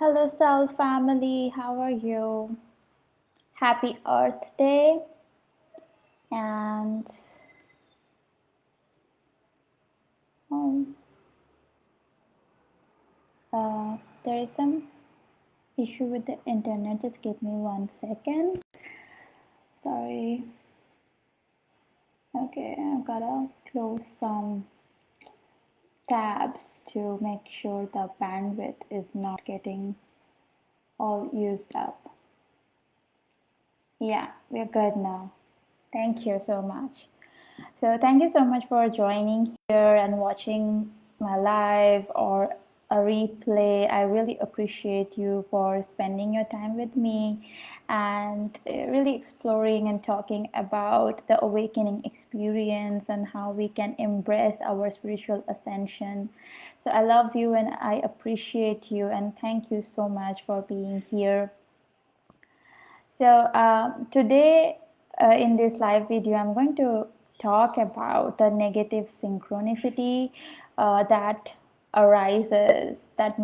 Hello, Soul family. How are you? Happy Earth Day. And um, there is some issue with the internet. Just give me 1 second. Sorry. Okay, I've gotta close some tabs to make sure the bandwidth is not getting all used up. Yeah, we're good now. Thank you so much. So thank you so much for joining here and watching my live or a replay. I really appreciate you for spending your time with me and really exploring and talking about the awakening experience and how we can embrace our spiritual ascension. So I love you and I appreciate you and thank you so much for being here. So today in this live video, I'm going to talk about the negative synchronicity that arises, that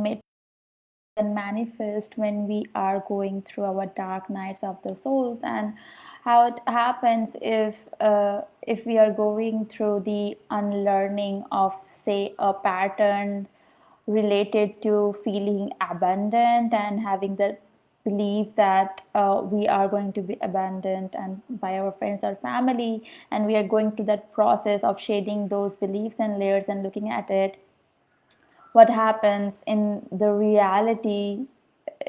manifest when we are going through our dark nights of the souls, and how it happens if we are going through the unlearning of, say, a pattern related to feeling abandoned and having the belief that we are going to be abandoned and by our friends or family, and we are going through that process of shading those beliefs and layers and looking at it. What happens in the reality,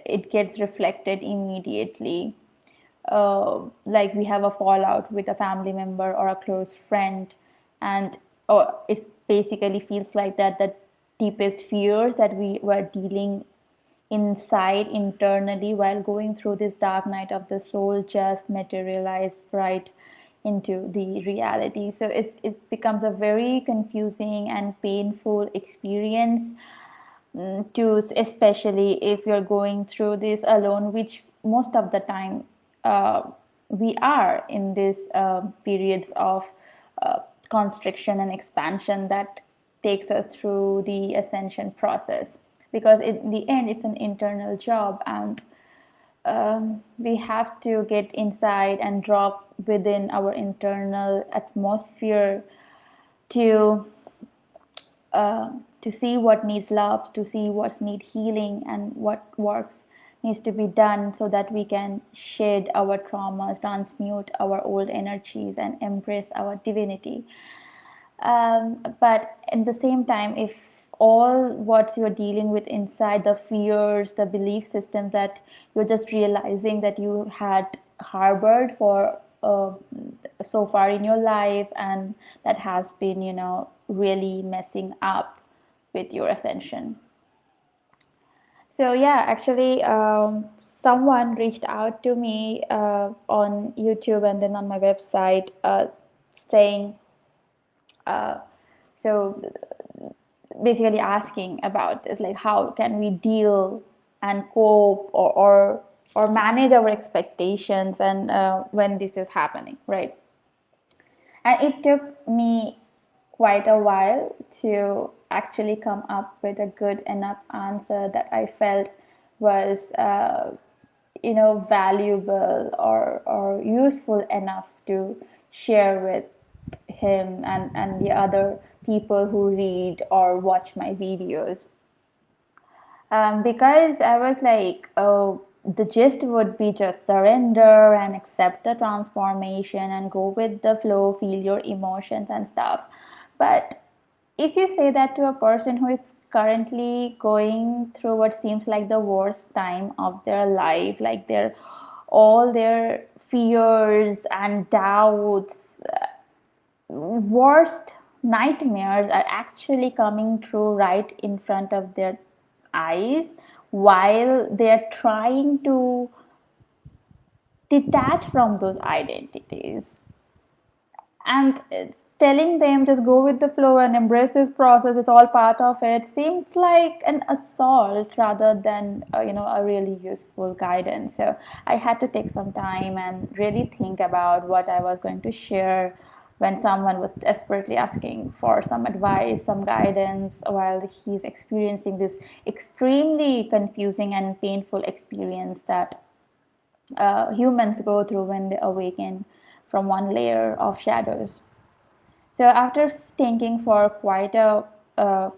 it gets reflected immediately. Like we have a fallout with a family member or a close friend, and or it basically feels like that the deepest fears that we were dealing inside internally while going through this dark night of the soul just materialize right into the reality. So it becomes a very confusing and painful experience, to especially if you're going through this alone, which most of the time uh, we are in these periods of constriction and expansion that takes us through the ascension process, because in the end it's an internal job, and we have to get inside and drop within our internal atmosphere to uh, to see what needs love, to see what needs healing, and what works needs to be done so that we can shed our traumas, transmute our old energies, and embrace our divinity. But at the same time, if all what you're dealing with inside, the fears, the belief system that you're just realizing that you had harbored for so far in your life, and that has been, really messing up with your ascension. So yeah, actually, someone reached out to me on YouTube and then on my website, saying, uh, so basically asking about this, like how can we deal and cope, or manage our expectations, and when this is happening, right? And it took me quite a while to actually come up with a good enough answer that I felt was valuable or useful enough to share with him and the other people who read or watch my videos. Because I was like, oh, the gist would be just surrender and accept the transformation and go with the flow, feel your emotions and stuff. But if you say that to a person who is currently going through what seems like the worst time of their life, like all their fears and doubts, worst nightmares are actually coming true right in front of their eyes, while they're trying to detach from those identities, and telling them just go with the flow and embrace this process, it's all part of it, seems like an assault rather than a really useful guidance. So I had to take some time and really think about what I was going to share when someone was desperately asking for some advice, some guidance, while he's experiencing this extremely confusing and painful experience that humans go through when they awaken from one layer of shadows. So after thinking for quite a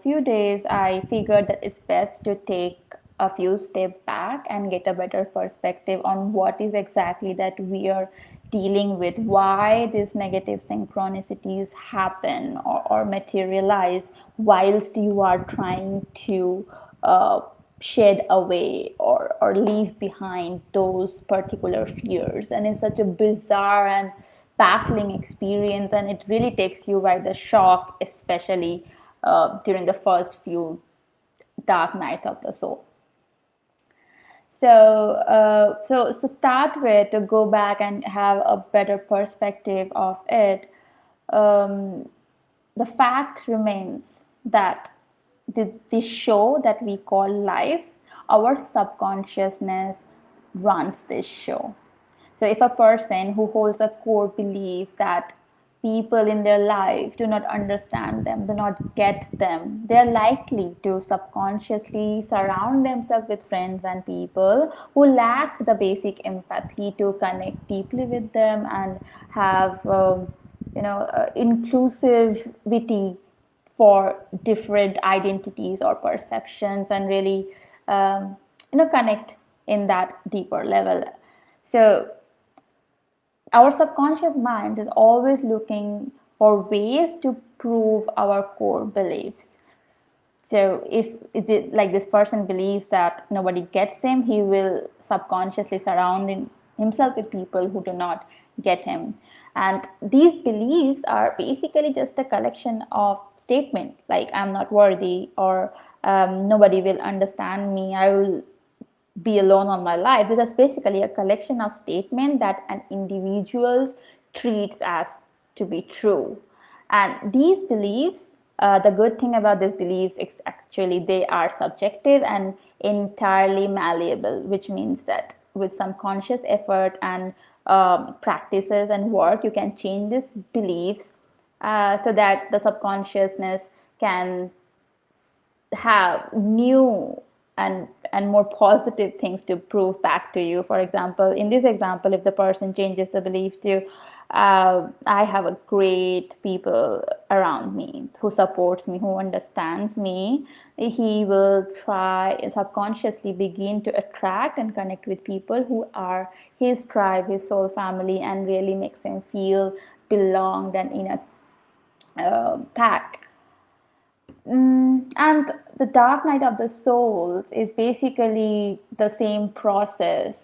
few days, I figured that it's best to take a few steps back and get a better perspective on what is exactly that we are dealing with, why these negative synchronicities happen or materialize whilst you are trying to uh, shed away or leave behind those particular fears. And it's such a bizarre and baffling experience, and it really takes you by the shock, especially during the first few dark nights of the soul. So start with to go back and have a better perspective of it. um, the fact remains that the show that we call life, our subconsciousness runs this show. So if a person who holds a core belief that people in their life do not understand them, do not get them, they're likely to subconsciously surround themselves with friends and people who lack the basic empathy to connect deeply with them and have inclusivity for different identities or perceptions, and really connect in that deeper level. So our subconscious mind is always looking for ways to prove our core beliefs. So if it, like this person believes that nobody gets him, he will subconsciously surround himself with people who do not get him. And these beliefs are basically just a collection of statements like I'm not worthy, or nobody will understand me, I will be alone on my life. This is basically a collection of statements that an individual treats as to be true. And these beliefs, the good thing about these beliefs is actually they are subjective and entirely malleable, which means that with some conscious effort and practices and work, you can change these beliefs so that the subconsciousness can have new and more positive things to prove back to you. For example, in this example, if the person changes the belief to I have a great people around me who supports me, who understands me, he will try subconsciously begin to attract and connect with people who are his tribe, his soul family, and really makes him feel belonged and in a pack. And the dark night of the souls is basically the same process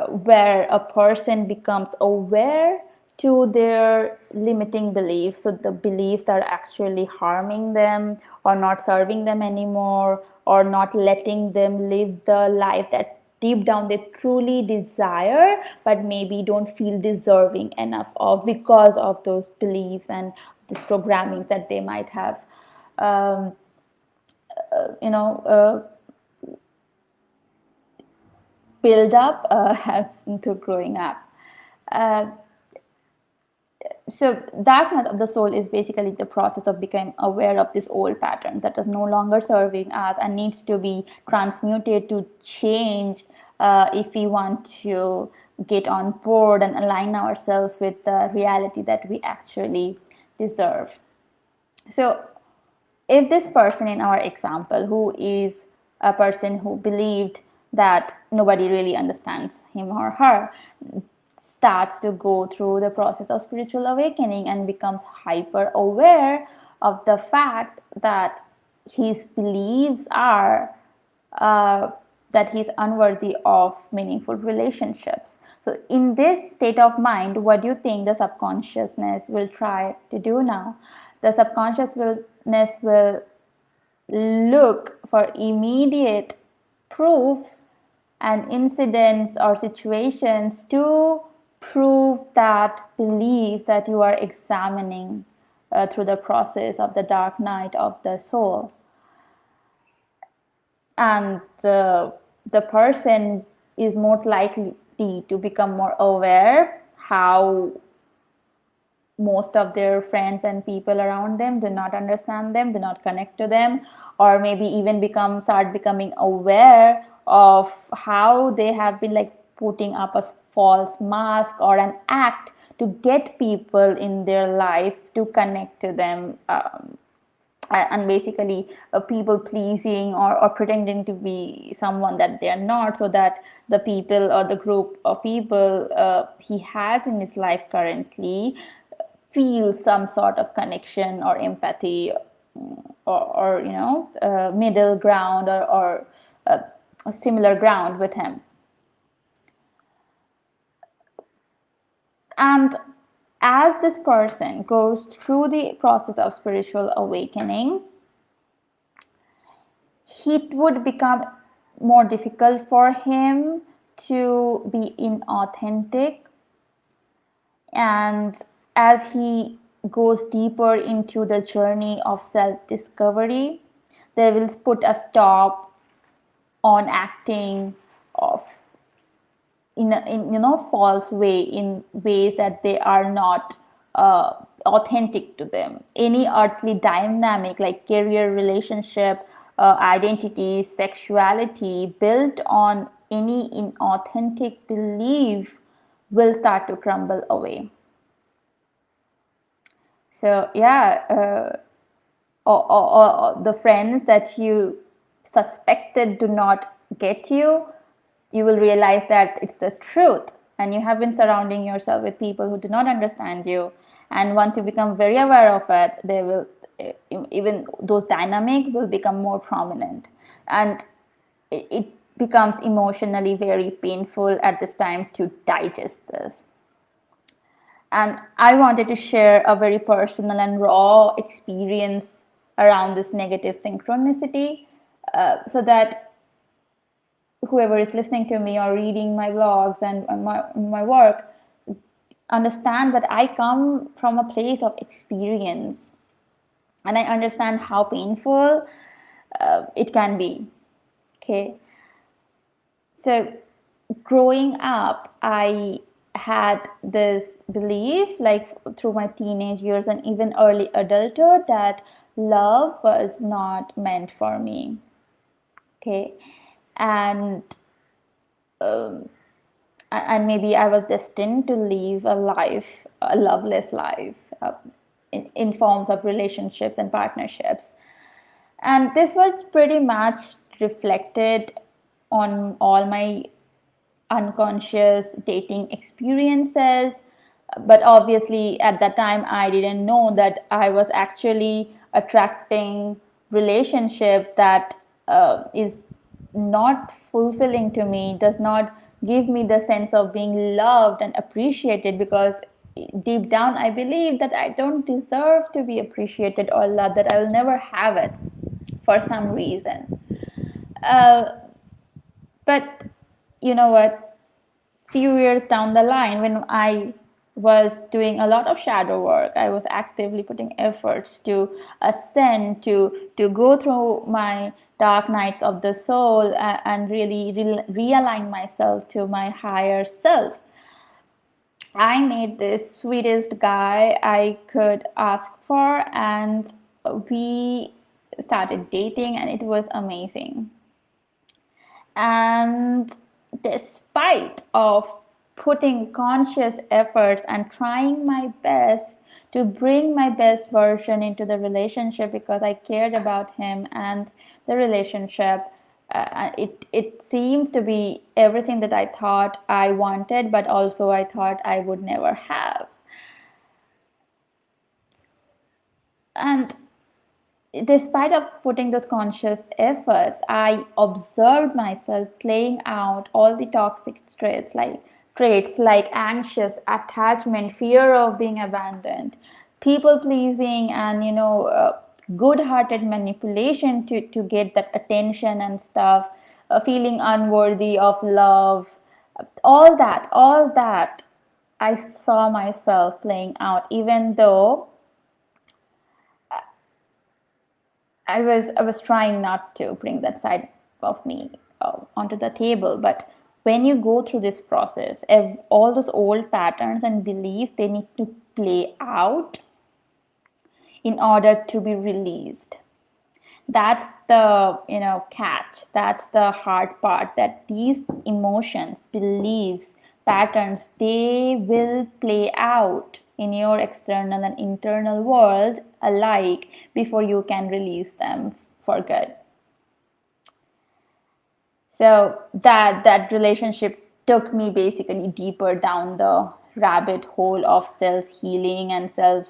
where a person becomes aware to their limiting beliefs, so the beliefs that are actually harming them or not serving them anymore, or not letting them live the life that deep down they truly desire but maybe don't feel deserving enough of because of those beliefs and this programming that they might have um, you know build up through growing up. Uh, so dark night of the soul is basically the process of becoming aware of this old pattern that is no longer serving us and needs to be transmuted to change if we want to get on board and align ourselves with the reality that we actually deserve. So if this person in our example, who is a person who believed that nobody really understands him or her, starts to go through the process of spiritual awakening and becomes hyper aware of the fact that his beliefs are uh, that he's unworthy of meaningful relationships. So, in this state of mind, what do you think the subconsciousness will try to do now? The subconsciousness will look for immediate proofs and incidents or situations to prove that belief that you are examining through the process of the dark night of the soul. And the person is more likely to become more aware how most of their friends and people around them do not understand them, do not connect to them, or maybe even start becoming aware of how they have been like putting up a false mask or an act to get people in their life to connect to them, and basically people pleasing, or pretending to be someone that they are not, so that the people or the group of people he has in his life currently feel some sort of connection or empathy, or middle ground, or a similar ground with him. And as this person goes through the process of spiritual awakening, it would become more difficult for him to be inauthentic. And as he goes deeper into the journey of self discovery, they will put a stop on acting of in false way, in ways that they are not authentic to them. Any earthly dynamic like career, relationship, identity, sexuality built on any inauthentic belief will start to crumble away. So yeah, or the friends that you suspected do not get you, you will realize that it's the truth, and you have been surrounding yourself with people who do not understand you. And once you become very aware of it, they will, even those dynamics will become more prominent, and it becomes emotionally very painful at this time to digest this. And I wanted to share a very personal and raw experience around this negative synchronicity, so that whoever is listening to me or reading my blogs and my work understand that I come from a place of experience, and I understand how painful it can be. Okay, so growing up, I had this belief, like through my teenage years and even early adulthood, that love was not meant for me. Okay, and and maybe I was destined to live a loveless life, in forms of relationships and partnerships. And this was pretty much reflected on all my unconscious dating experiences. But obviously, at that time, I didn't know that I was actually attracting relationship that is not fulfilling to me, does not give me the sense of being loved and appreciated, because deep down I believe that I don't deserve to be appreciated or loved, that I will never have it for some reason. Uh, but you know what? Few years down the line, when I was doing a lot of shadow work, I was actively putting efforts to ascend, to go through my dark nights of the soul, and really realign myself to my higher self. I made this sweetest guy I could ask for, and we started dating, and it was amazing. And despite of putting conscious efforts and trying my best to bring my best version into the relationship, because I cared about him and the relationship, it seems to be everything that I thought I wanted, but also I thought I would never have. And despite of putting those conscious efforts, I observed myself playing out all the toxic traits like anxious attachment, fear of being abandoned, people pleasing, and good-hearted manipulation to get that attention and stuff, feeling unworthy of love, all that I saw myself playing out, even though I was trying not to bring that side of me onto the table, but when you go through this process, all those old patterns and beliefs, they need to play out in order to be released. That's the catch. That's the hard part, that these emotions, beliefs, patterns, they will play out in your external and internal world alike before you can release them for good. So that relationship took me basically deeper down the rabbit hole of self healing and self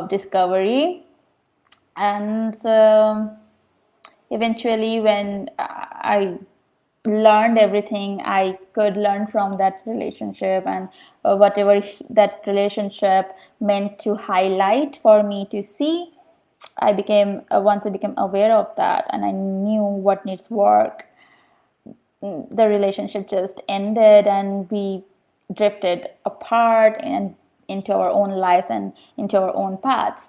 discovery. And eventually, when I learned everything I could learn from that relationship, and whatever that relationship meant to highlight for me to see, I became once I became aware of that, and I knew what needs work, the relationship just ended and we drifted apart and into our own lives and into our own paths.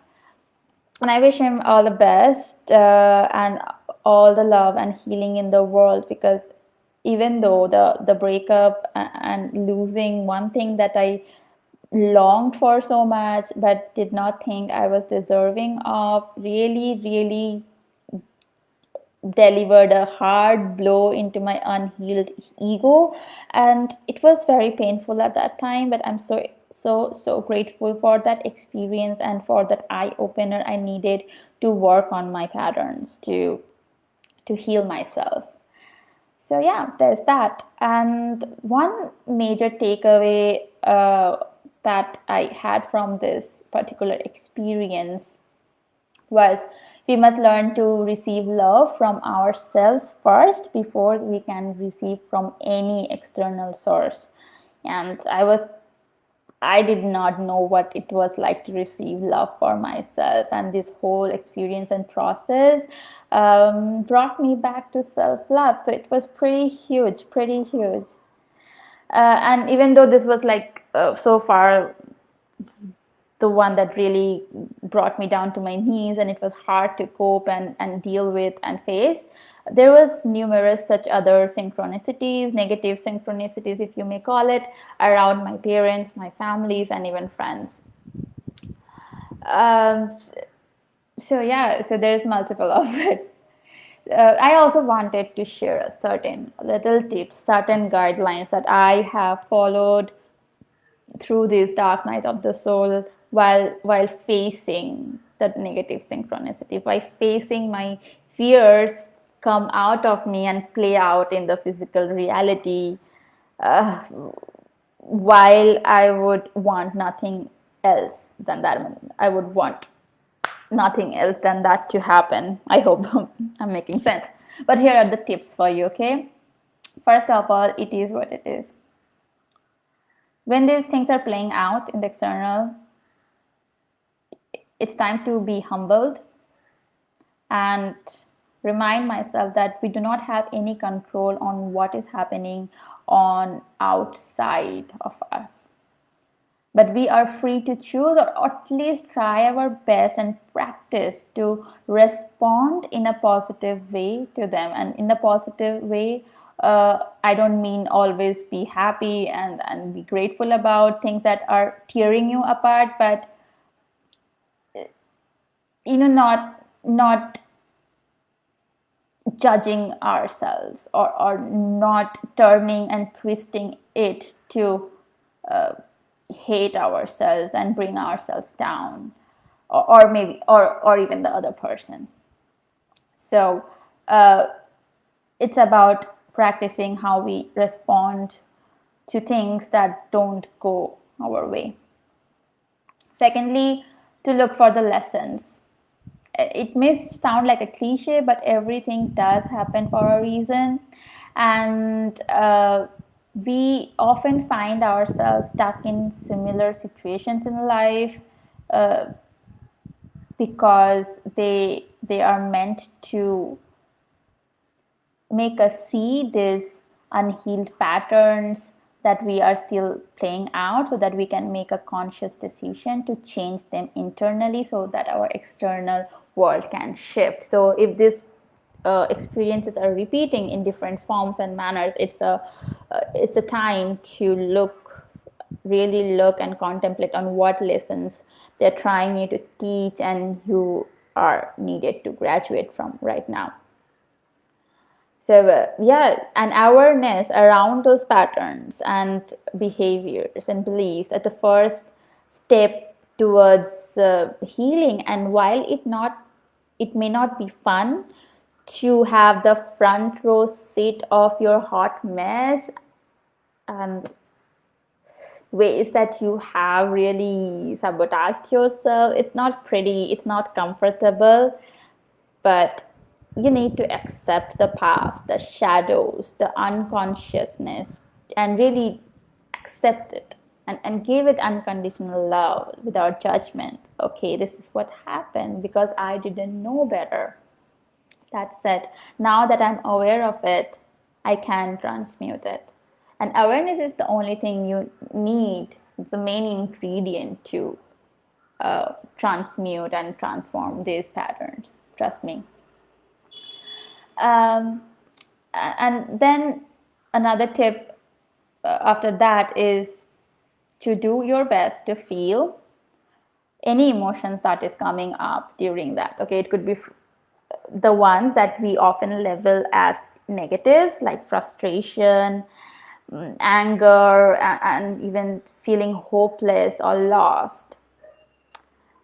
And I wish him all the best, and all the love and healing in the world, because even though the breakup and losing one thing that I longed for so much but did not think I was deserving of, really, really delivered a hard blow into my unhealed ego, and it was very painful at that time, but I'm so grateful for that experience and for that eye opener I needed to work on my patterns to heal myself. So yeah, there's that. And one major takeaway that I had from this particular experience was, we must learn to receive love from ourselves first before we can receive from any external source. And I did not know what it was like to receive love for myself, and this whole experience and process brought me back to self-love. So it was pretty huge, pretty huge. And even though this was like so far the one that really brought me down to my knees, and it was hard to cope and deal with and face, there was numerous such other synchronicities, negative synchronicities if you may call it, around my parents, my families, and even friends. um, so yeah, so there's multiple of it. I also wanted to share certain little tips, certain guidelines that I have followed through this dark night of the soul, while facing the negative synchronicity, by facing my fears come out of me and play out in the physical reality, uh, while I would want nothing else than that. I would want nothing else than that to happen. I hope I'm making sense. But here are the tips for you, okay? First of all, it is what it is. When these things are playing out in the external, it's time to be humbled and remind myself that we do not have any control on what is happening on outside of us. But we are free to choose, or at least try our best and practice to respond in a positive way to them. And in a positive way, I don't mean always be happy and be grateful about things that are tearing you apart, but not judging ourselves, or not turning and twisting it to hate ourselves and bring ourselves down, or maybe or even the other person. So it's about practicing how we respond to things that don't go our way. Secondly, to look for the lessons. It may sound like a cliche, but everything does happen for a reason. And we often find ourselves stuck in similar situations in life uh, because they are meant to make us see these unhealed patterns that we are still playing out, so that we can make a conscious decision to change them internally, so that our external world can shift. So if this experiences are repeating in different forms and manners, it's a time to really look and contemplate on what lessons they're trying you to teach and you are needed to graduate from right now. So yeah, an awareness around those patterns and behaviors and beliefs at the first step towards healing. And while it may not be fun to have the front row seat of your hot mess and ways that you have really sabotaged yourself, it's not pretty, it's not comfortable, but you need to accept the past, the shadows, the unconsciousness, and really accept it and give it unconditional love without judgment. Okay, this is what happened because I didn't know better. That's it. Now that I'm aware of it, I can transmute it. And awareness is the only thing you need, the main ingredient to transmute and transform these patterns. Trust me. Um, and then another tip after that is to do your best to feel any emotions that is coming up during that. Okay, it could be the ones that we often label as negatives, like frustration, anger, and even feeling hopeless or lost.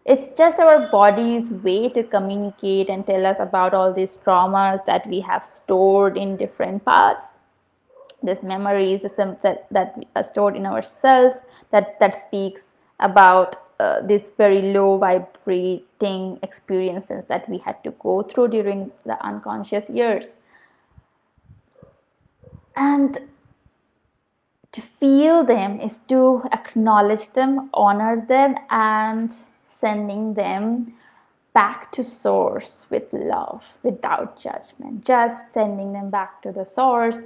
It's just our body's way to communicate and tell us about all these traumas that we have stored in different parts, these memories that are stored in our cells, that speaks about these very low vibrating experiences that we had to go through during the unconscious years. And to feel them is to acknowledge them, honor them, and sending them back to source with love, without judgment. Just sending them back to the source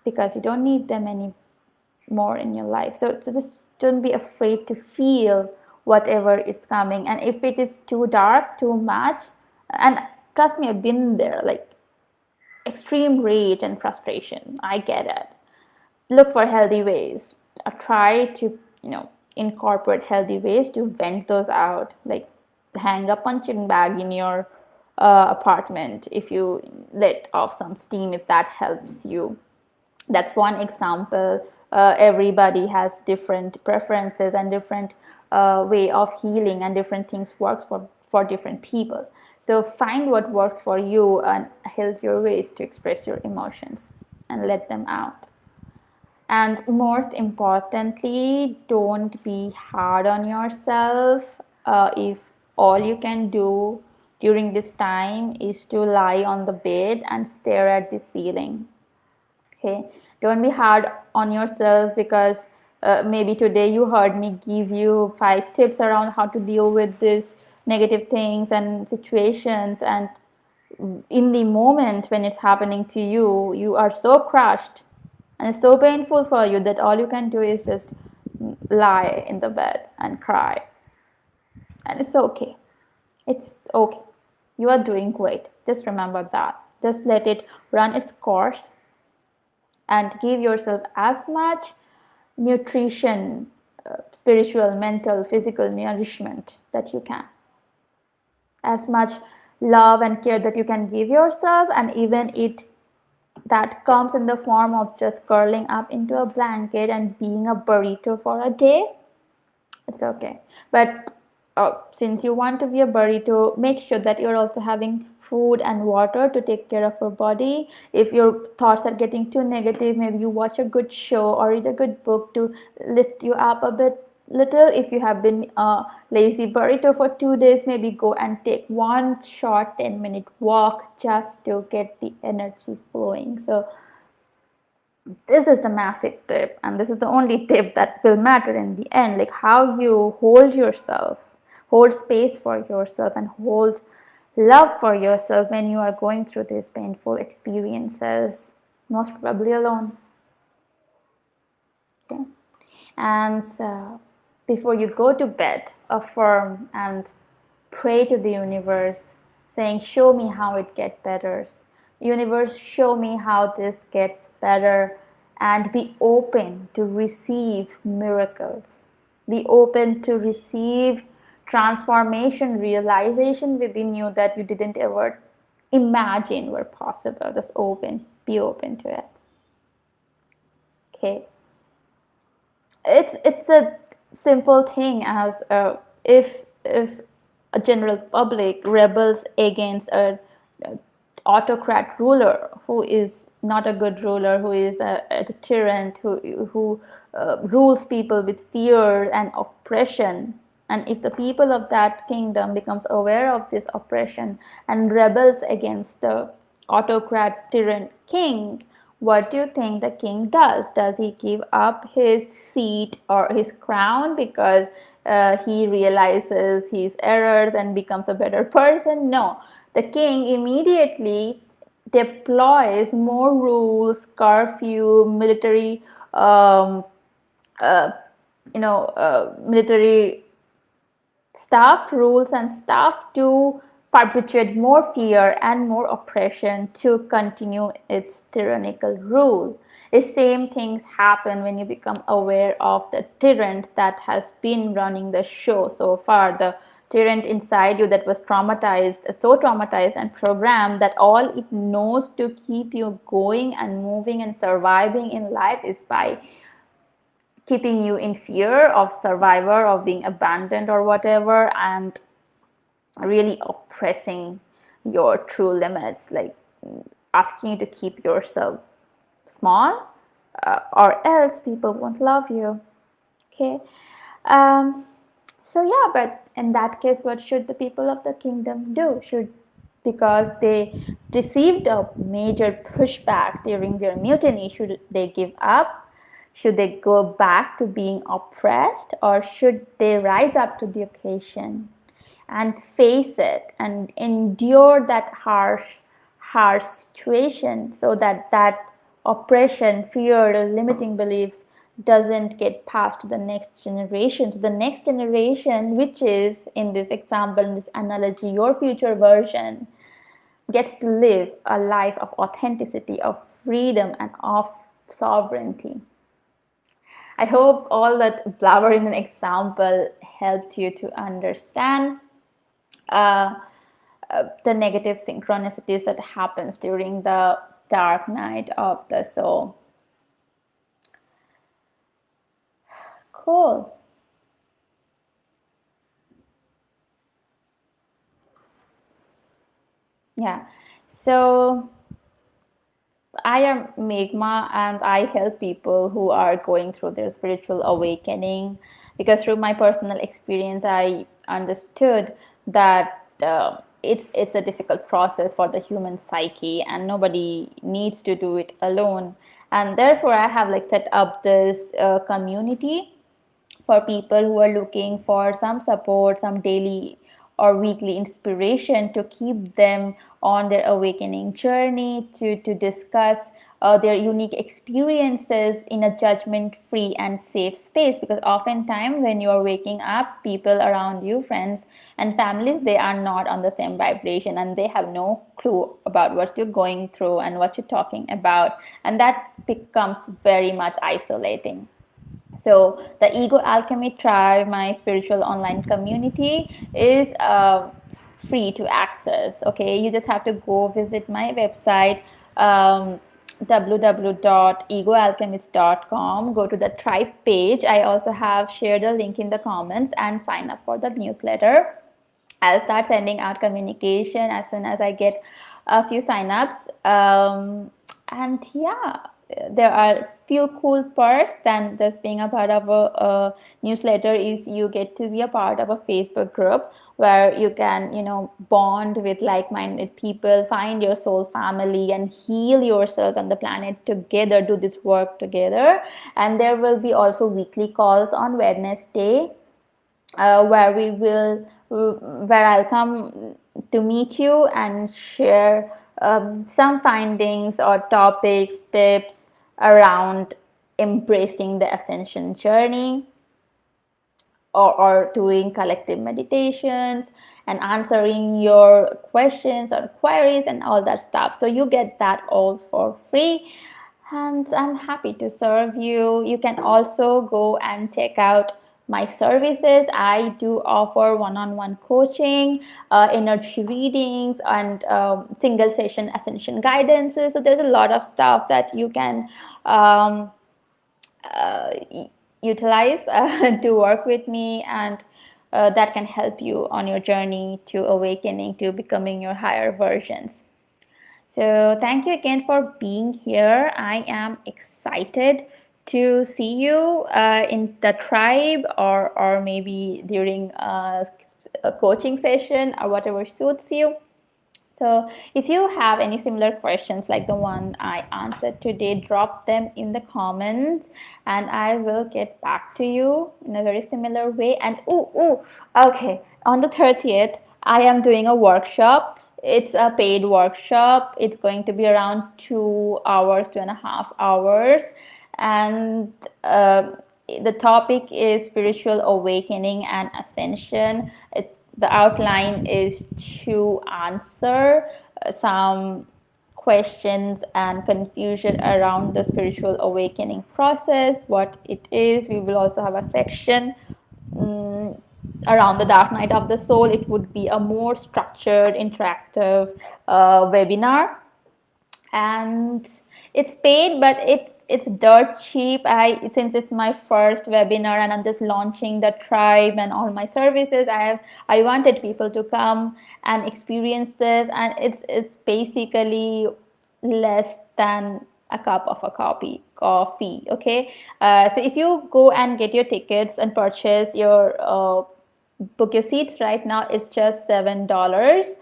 because you don't need them anymore in your life. So just don't be afraid to feel whatever is coming. And if it is too dark, too much, and trust me, I've been there, like extreme rage and frustration. I get it. Look for healthy ways. Try to, incorporate healthy ways to vent those out, like hang a punching bag in your apartment if you let off some steam, if that helps you. That's one example. Everybody has different preferences and different way of healing, and different things works for different people. So find what works for you and healthier ways to express your emotions and let them out. And most importantly, don't be hard on yourself. If all you can do during this time is to lie on the bed and stare at the ceiling. Okay, don't be hard on yourself because maybe today you heard me give you 5 tips around how to deal with these negative things and situations, and in the moment when it's happening to you, you are so crushed and it's so painful for you that all you can do is just lie in the bed and cry. And it's okay. It's okay. You are doing great. Just remember that. Just let it run its course and give yourself as much nutrition, spiritual, mental, physical nourishment that you can. As much love and care that you can give yourself, and even it that comes in the form of just curling up into a blanket and being a burrito for a day, it's okay. But since you want to be a burrito, make sure that you're also having food and water to take care of your body. If your thoughts are getting too negative, maybe you watch a good show or read a good book to lift you up a bit little. If you have been a lazy burrito for 2 days, maybe go and take one short 10-minute walk just to get the energy flowing. So this is the massive tip, and this is the only tip that will matter in the end, like how you hold yourself, hold space for yourself, and hold love for yourself when you are going through these painful experiences, most probably alone. Okay, and before you go to bed, affirm and pray to the universe, saying, show me how it gets better, Universe, show me how this gets better, and be open to receive miracles. Be open to receive transformation, realization within you that you didn't ever imagine were possible. Just open, be open to it. Okay. It's a simple thing as if a general public rebels against a autocrat ruler who is not a good ruler, who is a tyrant, who rules people with fear and oppression. And if the people of that kingdom becomes aware of this oppression and rebels against the autocrat tyrant king, what do you think the king does? Does he give up his seat or his crown because he realizes his errors and becomes a better person? No. The king immediately deploys more rules, curfew, military, um, uh, military stuff, rules and stuff to perpetuate more fear and more oppression to continue its tyrannical rule. The same things happen when you become aware of the tyrant that has been running the show so far, the tyrant inside you that was so traumatized and programmed that all it knows to keep you going and moving and surviving in life is by keeping you in fear of survivor, of being abandoned or whatever, and really oppressing your true limits, like asking you to keep yourself small, or else people won't love you. Okay. um, so yeah, but in that case, what should the people of the kingdom do? Should, because they received a major pushback during their mutiny, should they give up? Should they go back to being oppressed, or should they rise up to the occasion and face it and endure that harsh situation, so that that oppression, fear, or limiting beliefs doesn't get passed to the next generation? So the next generation, which is in this example, in this analogy, your future version, gets to live a life of authenticity, of freedom, and of sovereignty. I hope all that blabber in an example helped you to understand uh, the negative synchronicities that happens during the dark night of the soul. Cool. Yeah. So I am Megma, and I help people who are going through their spiritual awakening, because through my personal experience, I understood that it's a difficult process for the human psyche, and nobody needs to do it alone. And therefore, I have like set up this community for people who are looking for some support, some daily or weekly inspiration to keep them on their awakening journey, to discuss their unique experiences in a judgment free and safe space. Because oftentimes, when you are waking up, people around you, friends and families, they are not on the same vibration, and they have no clue about what you're going through and what you're talking about, and that becomes very much isolating. So the Ego Alchemy Tribe, my spiritual online community, is free to access. Okay, you just have to go visit my website, www.egoalchemist.com. Go to the tribe page. I also have shared a link in the comments, and sign up for the newsletter. I'll start sending out communication as soon as I get a few signups. And yeah, there are few cool parts than just being a part of a newsletter. Is you get to be a part of a Facebook group where you can, bond with like-minded people, find your soul family, and heal yourselves on the planet together, do this work together. And there will be also weekly calls on Wednesday, where I'll come to meet you and share some findings or topics, tips around embracing the ascension journey. or doing collective meditations and answering your questions or queries and all that stuff. So you get that all for free, and I'm happy to serve you. You can also go and check out my services. I do offer one-on-one coaching, energy readings, and single session ascension guidances. So there's a lot of stuff that you can um, uh, utilize to work with me, and that can help you on your journey to awakening, to becoming your higher versions. So thank you again for being here. I am excited to see you in the tribe, or maybe during a coaching session or whatever suits you. So if you have any similar questions like the one I answered today, drop them in the comments and I will get back to you in a very similar way. And okay, on the 30th, I am doing a workshop. It's a paid workshop. It's going to be around 2 hours, 2.5 hours. And the topic is spiritual awakening and ascension. The outline is to answer some questions and confusion around the spiritual awakening process, what it is. We will also have a section around the dark night of the soul. It would be a more structured, interactive webinar, and it's paid, but it's dirt cheap. Since it's my first webinar and I'm just launching the tribe and all my services, I wanted people to come and experience this, and it's basically less than a cup of a coffee. Okay, so if you go and get your tickets and purchase your book your seats right now, it's just $7.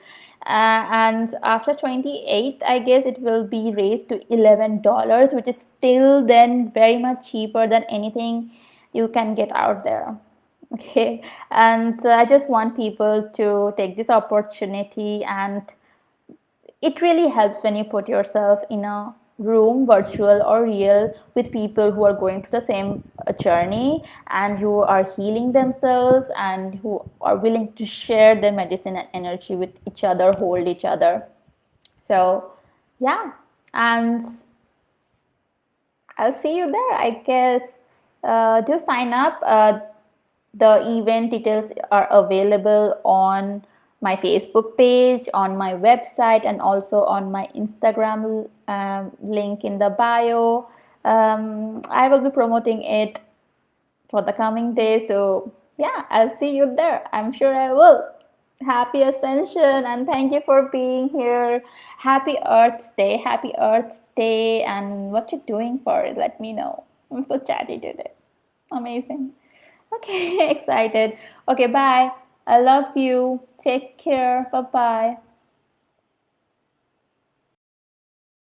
And after 28th, I guess it will be raised to $11, which is still then very much cheaper than anything you can get out there. Okay, and I just want people to take this opportunity, and it really helps when you put yourself in a room, virtual or real, with people who are going through the same journey and who are healing themselves and who are willing to share their medicine and energy with each other, hold each other. So yeah, and I'll see you there, I guess. Do sign up. The event details are available on my Facebook page, on my website, and also on my Instagram link in the bio. I will be promoting it for the coming days. So, yeah, I'll see you there. I'm sure I will. Happy Ascension, and thank you for being here. Happy Earth Day. Happy Earth Day. And what you're doing for it, let me know. I'm so chatty today. Amazing. Okay, excited. Okay, bye. I love you. Take care. Bye bye.